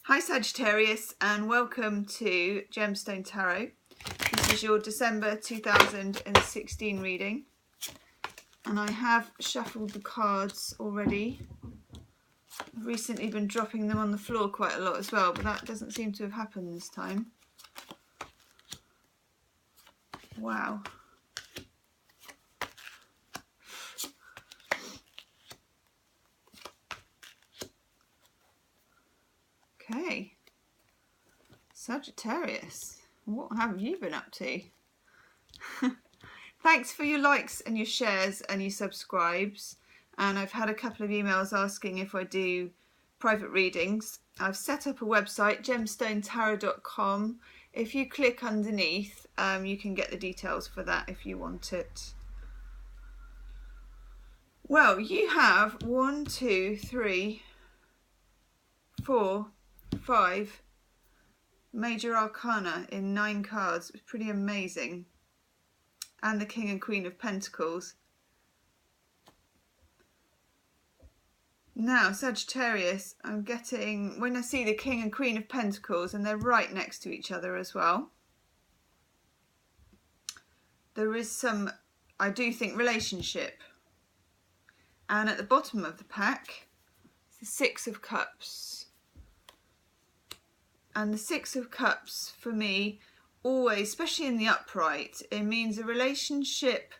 Hi Sagittarius, and welcome to Gemstone Tarot. This is your December 2016 reading, and I have shuffled the cards already. I've recently been dropping them on the floor quite a lot as well, but that doesn't seem to have happened this time. Wow. Okay. Sagittarius, what have you been up to? Thanks for your likes and your shares and your subscribes. And I've had a couple of emails asking if I do private readings. I've set up a website, gemstonetarot.com. If you click underneath, you can get the details for that if you want it. Well, you have 1, 2, 3, 4, 5 major arcana in 9 cards. It's pretty amazing. And the King and Queen of Pentacles. Now, Sagittarius, I'm getting, when I see the King and Queen of Pentacles, and they're right next to each other as well, there is some, I do think, relationship. And at the bottom of the pack, it's the Six of Cups. And the Six of Cups, for me, always, especially in the upright, it means a relationship,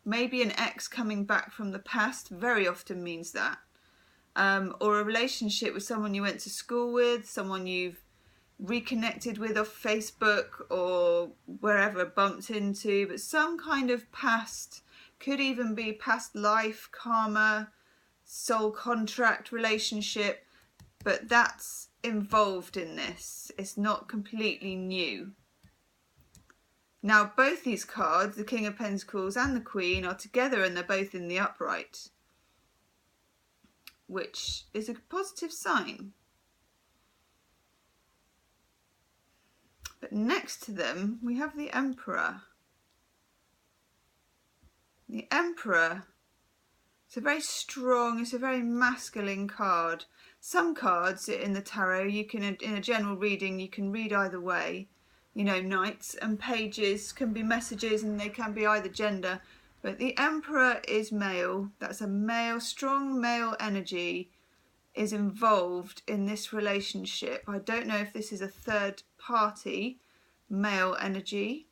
maybe an ex coming back from the past, very often means that. Or a relationship with someone you went to school with, someone you've reconnected with off Facebook or wherever, bumped into, but some kind of past, could even be past life, karma, soul contract relationship, but that's involved in this. It's not completely new. Now, both these cards, the King of Pentacles and the Queen, are together and they're both in the upright, which is a positive sign. But next to them, we have the Emperor. The Emperor, it's a very strong, it's a very masculine card. Some cards in the tarot, you can, in a general reading, you can read either way. You know, knights and pages can be messages and they can be either gender. But the Emperor is male. That's a male, strong male energy is involved in this relationship. I don't know if this is a third party male energy.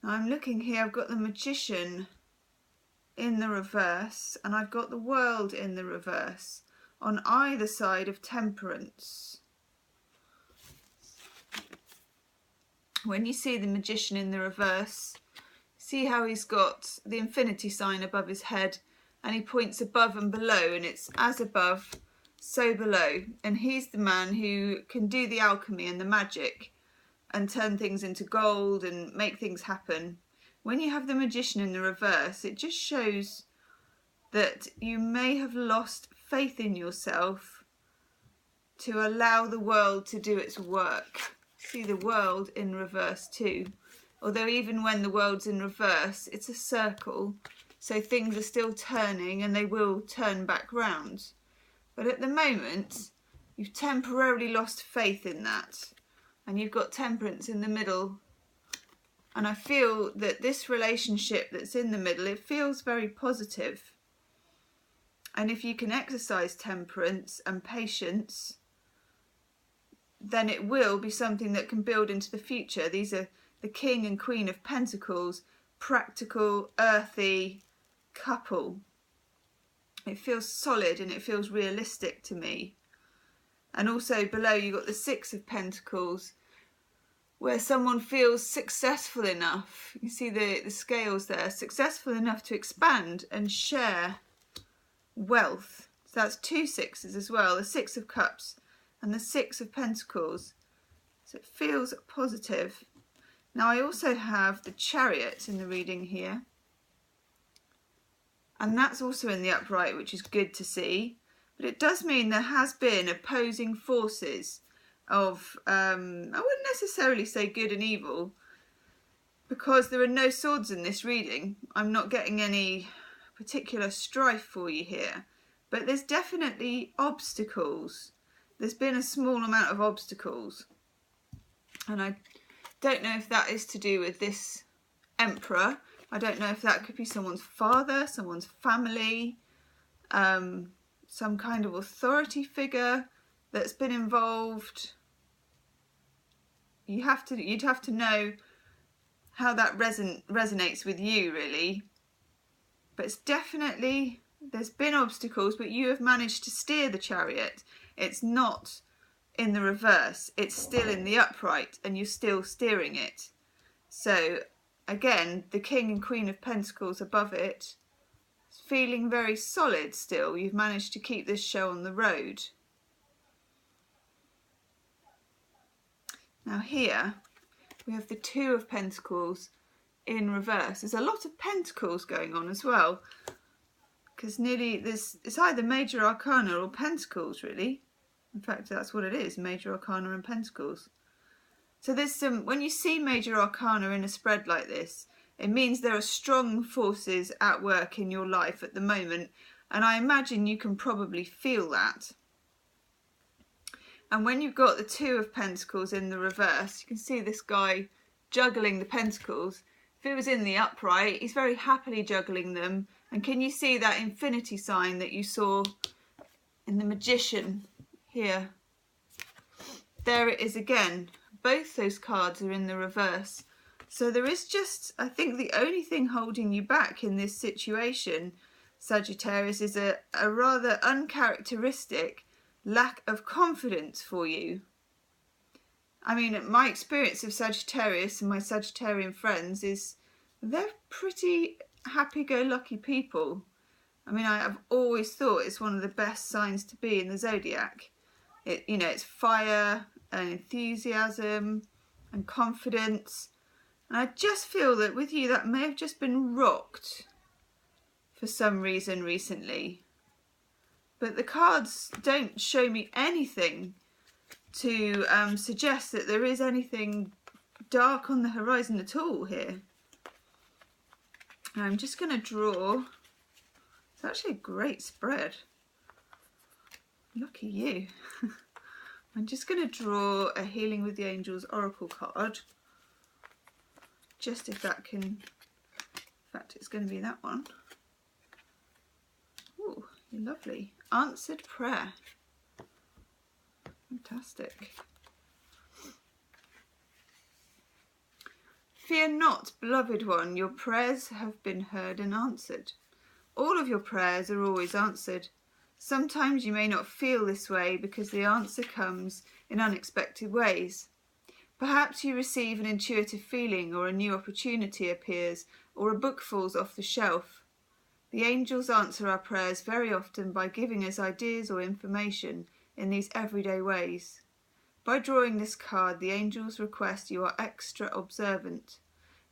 Now I'm looking here, I've got the Magician in the reverse and I've got the World in the reverse on either side of Temperance. When you see the Magician in the reverse, see how he's got the infinity sign above his head and he points above and below, and it's as above, so below. And he's the man who can do the alchemy and the magic and turn things into gold and make things happen. When you have the Magician in the reverse, it just shows that you may have lost faith in yourself to allow the world to do its work. See the World in reverse too. Although even when the World's in reverse, it's a circle, so things are still turning and they will turn back round. But at the moment, you've temporarily lost faith in that. And you've got Temperance in the middle. And I feel that this relationship that's in the middle, it feels very positive. And if you can exercise temperance and patience, then it will be something that can build into the future. These are the King and Queen of Pentacles, practical, earthy couple. It feels solid and it feels realistic to me. And also below you've got the Six of Pentacles, where someone feels successful enough. You see the scales there, successful enough to expand and share wealth. So that's 2 sixes as well, the Six of Cups and the Six of Pentacles. So it feels positive. Now I also have the Chariot in the reading here, and that's also in the upright, which is good to see. But it does mean there has been opposing forces of, I wouldn't necessarily say good and evil, because there are no swords in this reading. I'm not getting any particular strife for you here, but there's definitely obstacles. There's been a small amount of obstacles, and I don't know if that is to do with this Emperor. I don't know if that could be someone's father, someone's family, some kind of authority figure that's been involved. You'd have to know how that resonates with you, really. But it's definitely, there's been obstacles, but you have managed to steer the Chariot. It's not in the reverse, it's still in the upright, and you're still steering it. So again, the King and Queen of Pentacles above it, it's feeling very solid still. You've managed to keep this show on the road. Now here we have the Two of Pentacles in reverse. There's a lot of pentacles going on as well, because it's either Major Arcana or Pentacles, really. In fact, that's what it is, Major Arcana and Pentacles. So there's when you see Major Arcana in a spread like this, it means there are strong forces at work in your life at the moment, and I imagine you can probably feel that. And when you've got the Two of Pentacles in the reverse, you can see this guy juggling the pentacles. If it was in the upright, he's very happily juggling them. And can you see that infinity sign that you saw in the Magician here? There it is again. Both those cards are in the reverse. So there is just, I think the only thing holding you back in this situation, Sagittarius, is a rather uncharacteristic lack of confidence for you. I mean, my experience of Sagittarius and my Sagittarian friends is they're pretty happy-go-lucky people. I mean, I've always thought it's one of the best signs to be in the zodiac. It's fire and enthusiasm and confidence. And I just feel that with you, that may have just been rocked for some reason recently. But the cards don't show me anything to suggest that there is anything dark on the horizon at all here. I'm just going to draw. It's actually a great spread. Lucky you. I'm just going to draw a Healing with the Angels Oracle card. Just if that can... In fact, it's going to be that one. Ooh, lovely. Answered prayer. Fantastic. Fear not, beloved one, your prayers have been heard and answered. All of your prayers are always answered. Sometimes you may not feel this way because the answer comes in unexpected ways. Perhaps you receive an intuitive feeling, or a new opportunity appears, or a book falls off the shelf. The angels answer our prayers very often by giving us ideas or information in these everyday ways. By drawing this card, the angels request you are extra observant.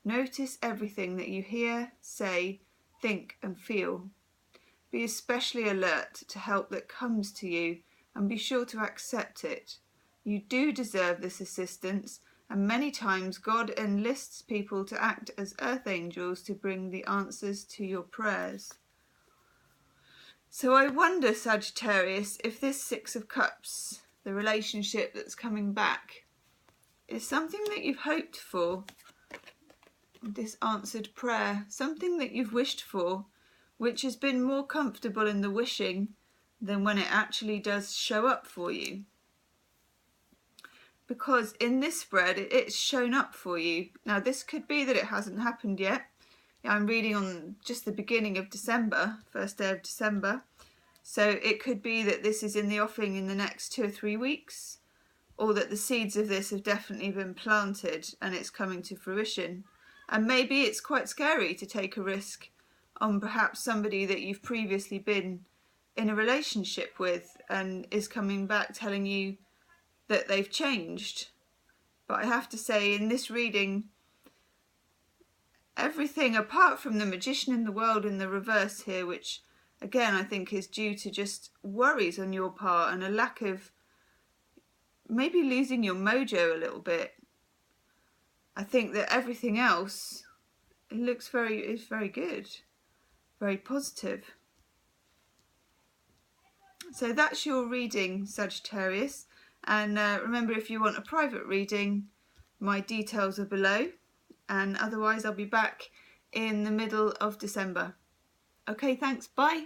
Notice everything that you hear, say, think and feel. Be especially alert to help that comes to you, and be sure to accept it. You do deserve this assistance, and many times God enlists people to act as earth angels to bring the answers to your prayers. So I wonder, Sagittarius, if this Six of Cups, the relationship that's coming back, is something that you've hoped for, this answered prayer, something that you've wished for, which has been more comfortable in the wishing than when it actually does show up for you. Because in this spread, it's shown up for you. Now, this could be that it hasn't happened yet. I'm reading on just the beginning of December, first day of December. So it could be that this is in the offing in the next 2 or 3 weeks, or that the seeds of this have definitely been planted and it's coming to fruition. And maybe it's quite scary to take a risk on perhaps somebody that you've previously been in a relationship with and is coming back telling you that they've changed. But I have to say, in this reading, everything apart from the Magician in the World in the reverse here, which again I think is due to just worries on your part and a lack of maybe losing your mojo a little bit. I think that everything else, it looks very good. very positive. So that's your reading, Sagittarius, and remember, if you want a private reading, my details are below, and otherwise I'll be back in the middle of December. Okay, thanks, bye.